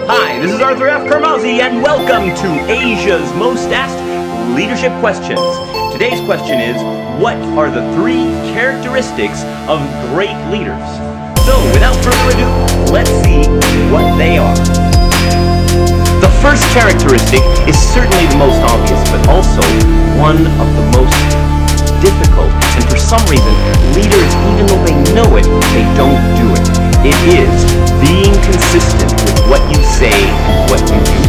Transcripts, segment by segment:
Hi, this is Arthur F. Karmazzi, and welcome to Asia's Most Asked Leadership Questions. Today's question is, what are the 3 characteristics of great leaders? So, without further ado, let's see what they are. The first characteristic is certainly the most obvious, but also one of the most difficult, and for some reason, leaders, even though they know it, they don't do it. It is being consistent with what you say and what you do.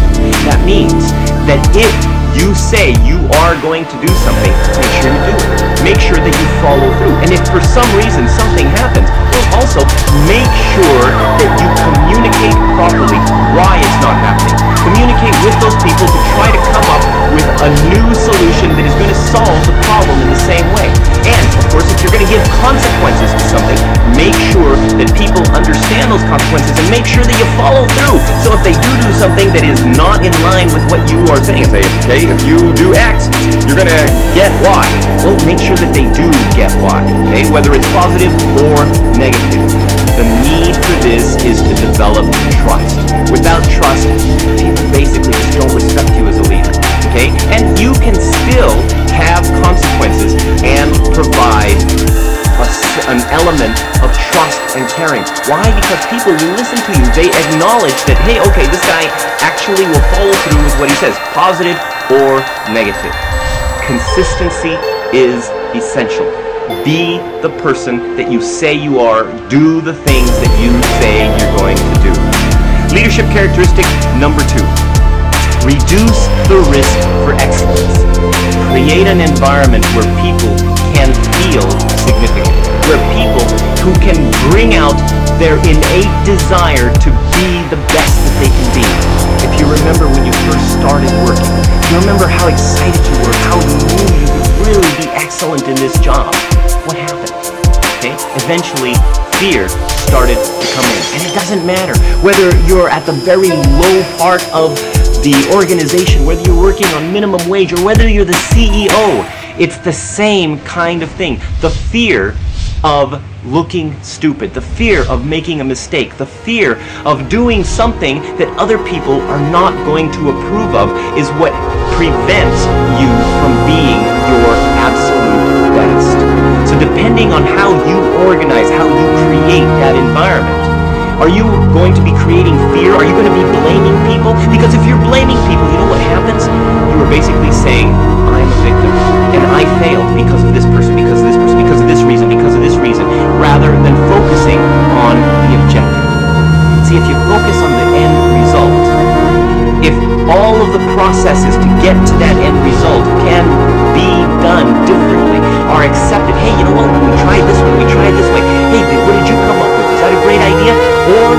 That means that if you say you are going to do something, make sure you do it. Make sure that you follow through. And if for some reason something happens, well, also make sure that you communicate properly why it's not happening. Communicate with those people to try to come up with a new solution that is going to solve the problem in the same way. And, of course, if you're going to give consequences to something, make sure that people understand those consequences and make sure that you follow through. So if they do something that is not in line with what you are saying, say, okay, if you do X, you're going to get Y. Well, make sure that they do get Y, okay, whether it's positive or negative. The need for this is to develop trust. Without trust, people basically just don't respect you as a leader, okay? And you can still have consequences and provide an element of trust and caring. Why? Because people who listen to you, they acknowledge that, hey, okay, this guy actually will follow through with what he says, positive or negative. Consistency is essential. Be the person that you say you are. Do the things that you say you're going to do. Leadership characteristic number 2. Reduce the risk for excellence. Create an environment where people can feel significant. Where people who can bring out their innate desire to be the best that they can be. If you remember when you first started working, you remember how excited you were, how you knew you could really be excellent in this job. What happened? Okay? Eventually, fear started to come in. And it doesn't matter whether you're at the very low part of the organization, whether you're working on minimum wage, or whether you're the CEO. It's the same kind of thing. The fear of looking stupid, the fear of making a mistake, the fear of doing something that other people are not going to approve of is what prevents you from being your absolute best. So depending on how you organize, how you create that environment, are you going to be creating fear? Are you going to be blaming people? Because if you're blaming people, you know what happens? You are basically saying, I'm a victim, and I failed because of this person, because of this person, because of this reason, because of this reason, rather than focusing on the objective. See, if you focus on the end result, if all of the processes to get to that end result can be done differently, are accepted, hey, you know what, we tried this way, we tried this way, hey, what did you come up with? Is that a great idea? Or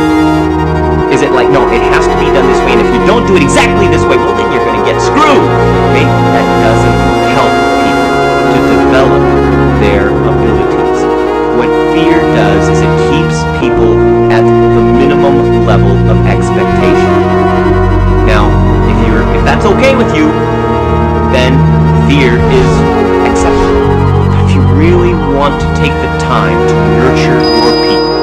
is it like, no, it has to be done this way, and if you don't do it exactly this way, well, then you're going to get screwed. Okay? That doesn't help people to develop their abilities. What fear does is it keeps people at the minimum level of expectation. Now, if that's okay with you, then fear is acceptable. But if you really want to take the time to nurture your people,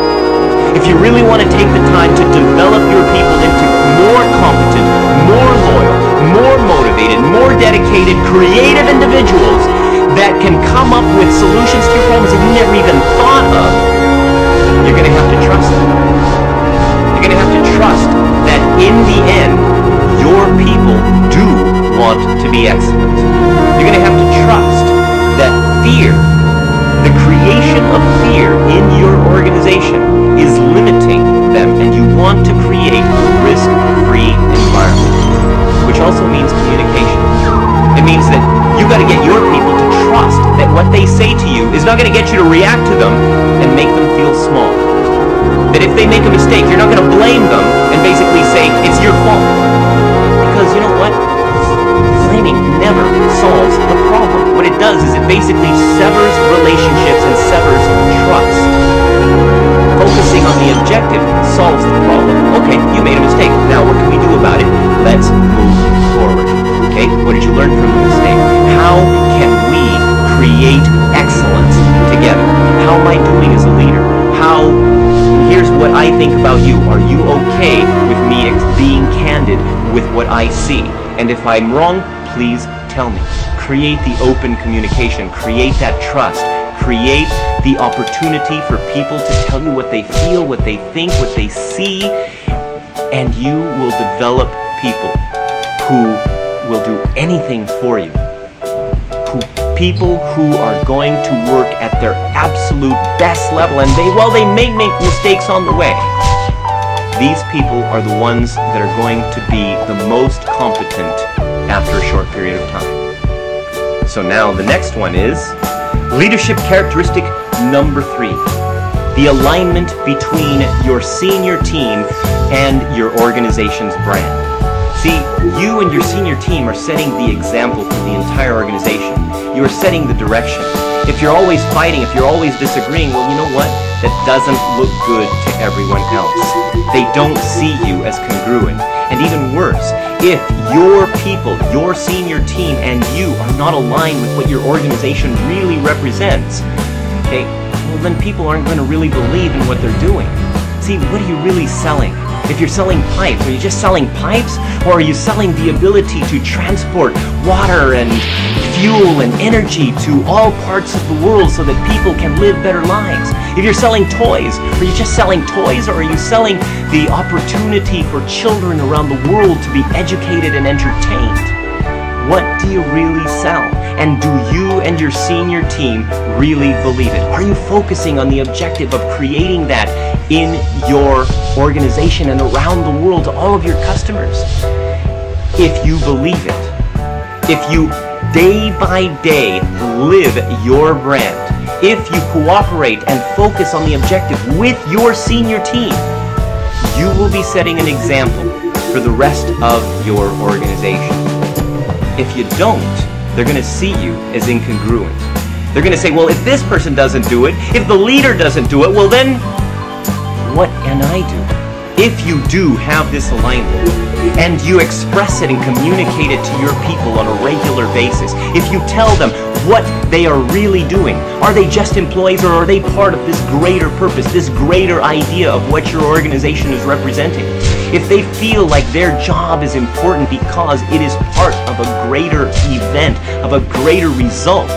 if you really want to take the time to develop your people into more competent, more loyal, more motivated, more dedicated, creative individuals that can come up with solutions to your problems that you never even thought of, you're going to have to trust them. You're going to have to trust that in the end, your people do want to be excellent. You're going to have to trust that fear, the creation of fear in your organization, is limiting them, and you want to create a risk-free environment, which also means communication. It means that you've got to get your people to trust that what they say to you is not going to get you to react to them and make them feel small. That if they make a mistake, you're not going to blame them and basically say, it's your fault. Because you know what? Blaming never solves the problem. What it does is it basically severs relationships and severs trust. Focusing on the objective solves the problem. Okay, you made a mistake. Now what can we do about it? Let's move forward. Okay, what did you learn from the mistake? How can we create excellence together? How am I doing as think about you? Are you okay with me being candid with what I see? And if I'm wrong, please tell me. Create the open communication. Create that trust. Create the opportunity for people to tell you what they feel, what they think, what they see, and you will develop people who will do anything for you. People who are going to work at their absolute best level, and they may make mistakes on the way. These people are the ones that are going to be the most competent after a short period of time. So now the next one is leadership characteristic number 3. The alignment between your senior team and your organization's brand. See, you and your senior team are setting the example for the entire organization. You are setting the direction. If you're always fighting, if you're always disagreeing, well, you know what? That doesn't look good to everyone else. They don't see you as congruent. And even worse, if your people, your senior team, and you are not aligned with what your organization really represents, okay, well then people aren't going to really believe in what they're doing. See, what are you really selling? If you're selling pipes, are you just selling pipes? Or are you selling the ability to transport water and fuel and energy to all parts of the world so that people can live better lives? If you're selling toys, are you just selling toys, or are you selling the opportunity for children around the world to be educated and entertained? What do you really sell? And do you and your senior team really believe it? Are you focusing on the objective of creating that in your organization and around the world to all of your customers? If you believe it, if you day by day live your brand, if you cooperate and focus on the objective with your senior team, you will be setting an example for the rest of your organization. If you don't, they're going to see you as incongruent. They're going to say, well, if this person doesn't do it, if the leader doesn't do it, well then, what can I do? If you do have this alignment, and you express it and communicate it to your people on a regular basis, if you tell them what they are really doing, are they just employees, or are they part of this greater purpose, this greater idea of what your organization is representing? If they feel like their job is important because it is part of a greater event, of a greater result,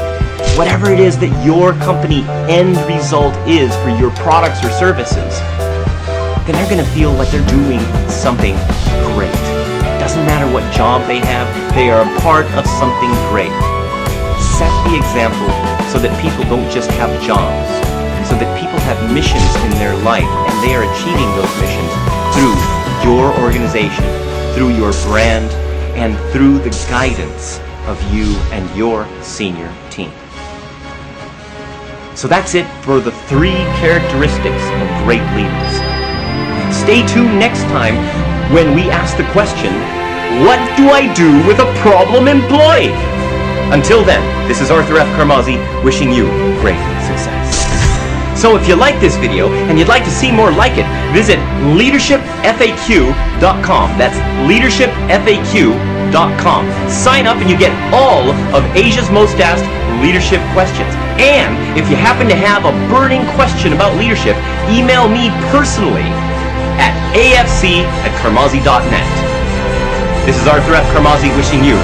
whatever it is that your company end result is for your products or services, then they're going to feel like they're doing something great. Doesn't matter what job they have, they are a part of something great. Set the example so that people don't just have jobs, so that people have missions in their life, and they are achieving those missions through your organization, through your brand, and through the guidance of you and your senior team. So that's it for the 3 characteristics of great leaders. Stay tuned next time when we ask the question, what do I do with a problem employee? Until then, this is Arthur F. Karmazzi wishing you great success. So if you like this video and you'd like to see more like it, visit leadershipfaq.com. That's leadershipfaq.com. Sign up and you get all of Asia's Most Asked leadership questions. And if you happen to have a burning question about leadership, email me personally at afc@karmazzi.net. This is Arthur F. Karmazzi wishing you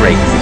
great success.